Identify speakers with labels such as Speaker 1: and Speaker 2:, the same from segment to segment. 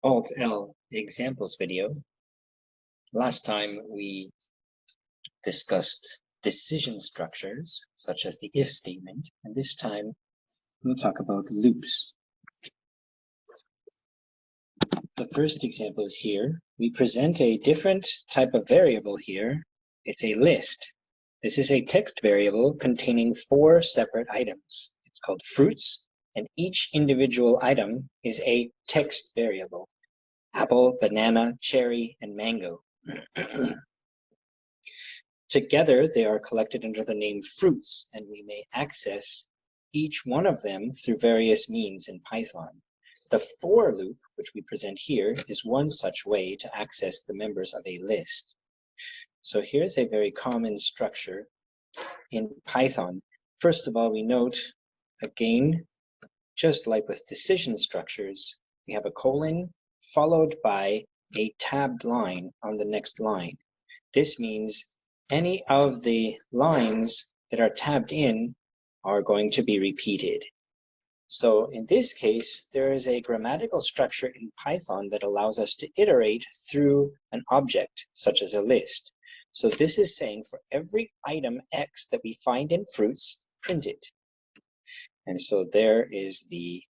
Speaker 1: Alt-L examples video. Last time we discussed decision structures, such as the if statement, and this time we'll talk about loops. The first example is here. We present a different type of variable here. It's a list. This is a text variable containing 4 separate items. It's called fruits, and each individual item is a text variable. Apple, banana, cherry, and mango. Together, they are collected under the name fruits, and we may access each one of them through various means in Python. The for loop, which we present here, is one such way to access the members of a list. So here's a very common structure in Python. First of all, we note, again, just like with decision structures, we have a colon followed by a tabbed line on the next line. This means any of the lines that are tabbed in are going to be repeated. So in this case, there is a grammatical structure in Python that allows us to iterate through an object, such as a list. So this is saying for every item X that we find in fruits, print it. And so there is the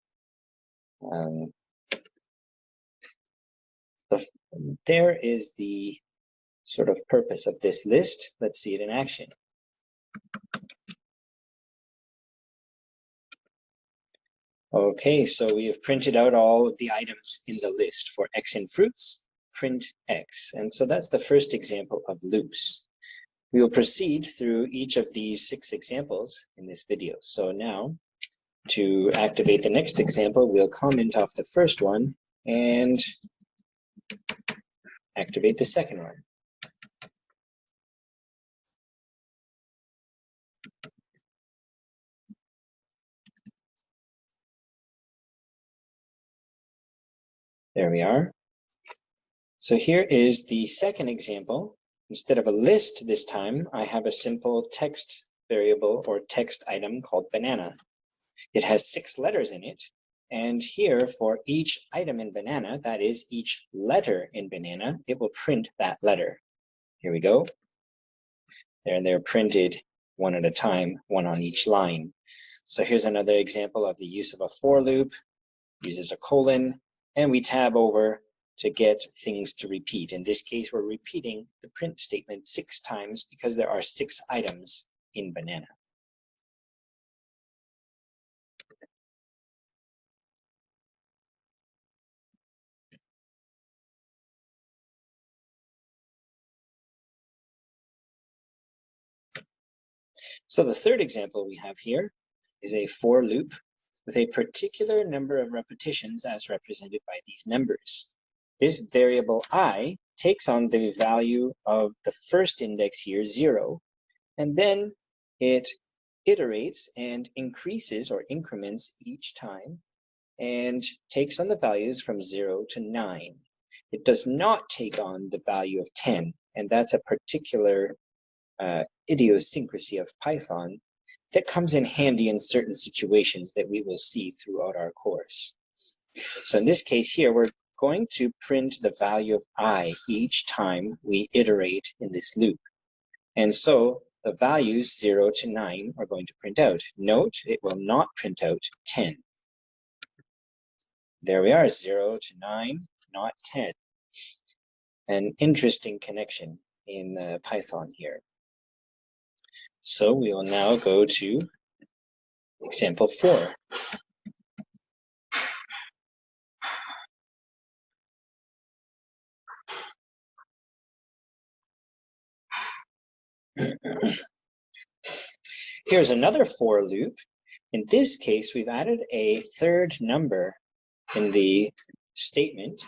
Speaker 1: sort of purpose of this list. Let's see it in action. Okay, so we have printed out all of the items in the list. For X in fruits, print X. And so that's the first example of loops. We will proceed through each of these 6 examples in this video. So now, to activate the next example, we'll comment off the first one and activate the second one. There we are. So here is the second example. Instead of a list this time, I have a simple text variable or text item called banana. It has 6 letters in it. And here for each item in banana, that is each letter in banana, it will print that letter. Here we go. They're printed one at a time, one on each line. So here's another example of the use of a for loop. Uses a colon, and we tab over to get things to repeat. In this case, we're repeating the print statement 6 times because there are 6 items in banana. So the third example we have here is a for loop with a particular number of repetitions as represented by these numbers. This variable I takes on the value of the first index here, 0, and then it iterates and increases or increments each time and takes on the values from 0 to 9. It does not take on the value of 10, and that's a particular idiosyncrasy of Python that comes in handy in certain situations that we will see throughout our course. So in this case here, we're going to print the value of I each time we iterate in this loop. And so the values 0 to 9 are going to print out. Note, it will not print out 10. There we are, 0 to 9, not 10. An interesting connection in Python here. So we will now go to example 4. Here's another for loop. In this case, we've added a third number in the statement.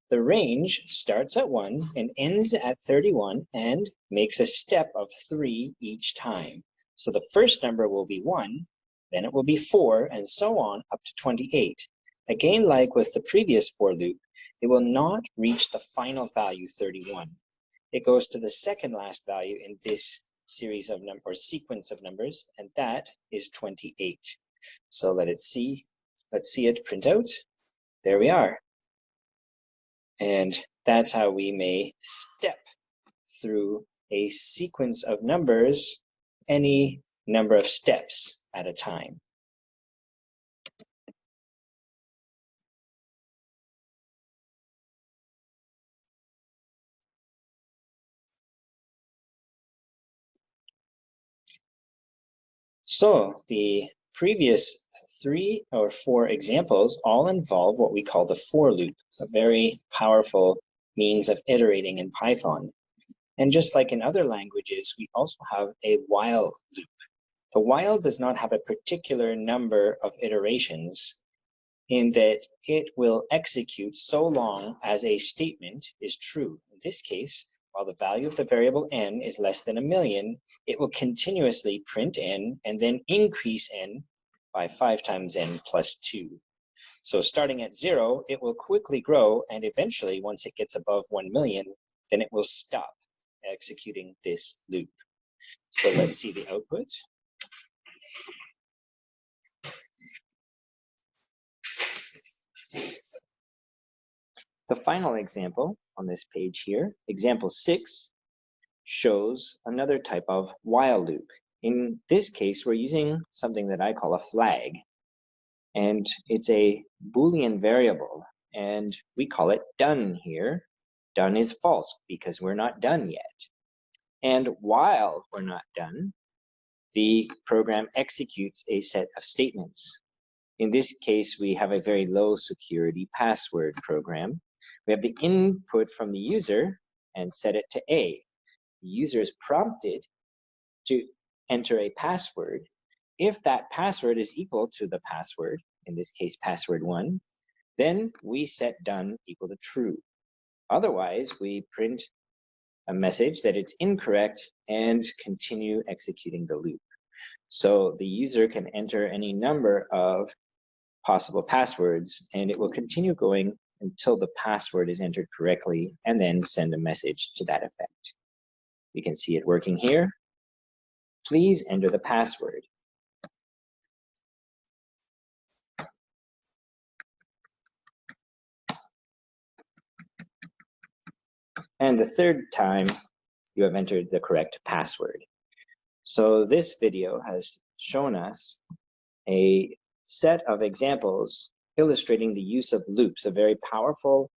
Speaker 1: The range starts at 1 and ends at 31 and makes a step of 3 each time. So the first number will be 1, then it will be 4, and so on up to 28. Again, like with the previous for loop, it will not reach the final value 31. It goes to the second last value in this series of sequence of numbers, and that is 28. So let's see it print out. There we are. And that's how we may step through a sequence of numbers, any number of steps at a time. So the previous 3 or 4 examples all involve what we call the for loop, a very powerful means of iterating in Python. And just like in other languages, we also have a while loop. The while does not have a particular number of iterations in that it will execute so long as a statement is true. In this case, while the value of the variable n is less than 1,000,000, it will continuously print n and then increase n by 5 times n plus 2. So starting at 0, it will quickly grow, and eventually, once it gets above 1,000,000, then it will stop executing this loop. So let's see the output. The final example on this page here, example 6, shows another type of while loop. In this case, we're using something that I call a flag, and it's a Boolean variable, and we call it done here. Done is false because we're not done yet. And while we're not done, the program executes a set of statements. In this case, we have a very low security password program. We have the input from the user and set it to A. The user is prompted to enter a password. If that password is equal to the password, in this case, password 1, then we set done equal to true. Otherwise, we print a message that it's incorrect and continue executing the loop. So the user can enter any number of possible passwords, and it will continue going until the password is entered correctly, and then send a message to that effect. You can see it working here. Please enter the password. And the third time, you have entered the correct password. So this video has shown us a set of examples illustrating the use of loops, a very powerful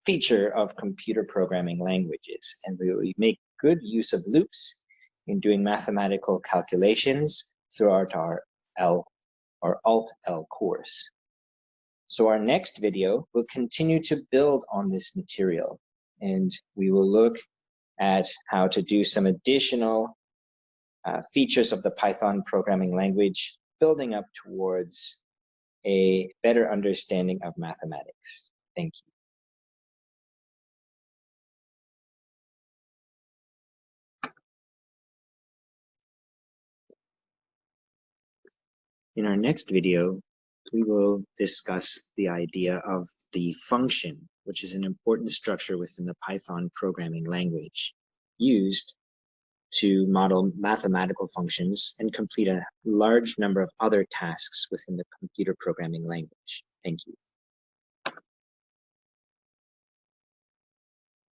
Speaker 1: feature of computer programming languages. And we make good use of loops in doing mathematical calculations throughout our Alt-L course. So our next video will continue to build on this material, and we will look at how to do some additional features of the Python programming language, building up towards a better understanding of mathematics. Thank you. In our next video, we will discuss the idea of the function, which is an important structure within the Python programming language, used to model mathematical functions and complete a large number of other tasks within the computer programming language. Thank you.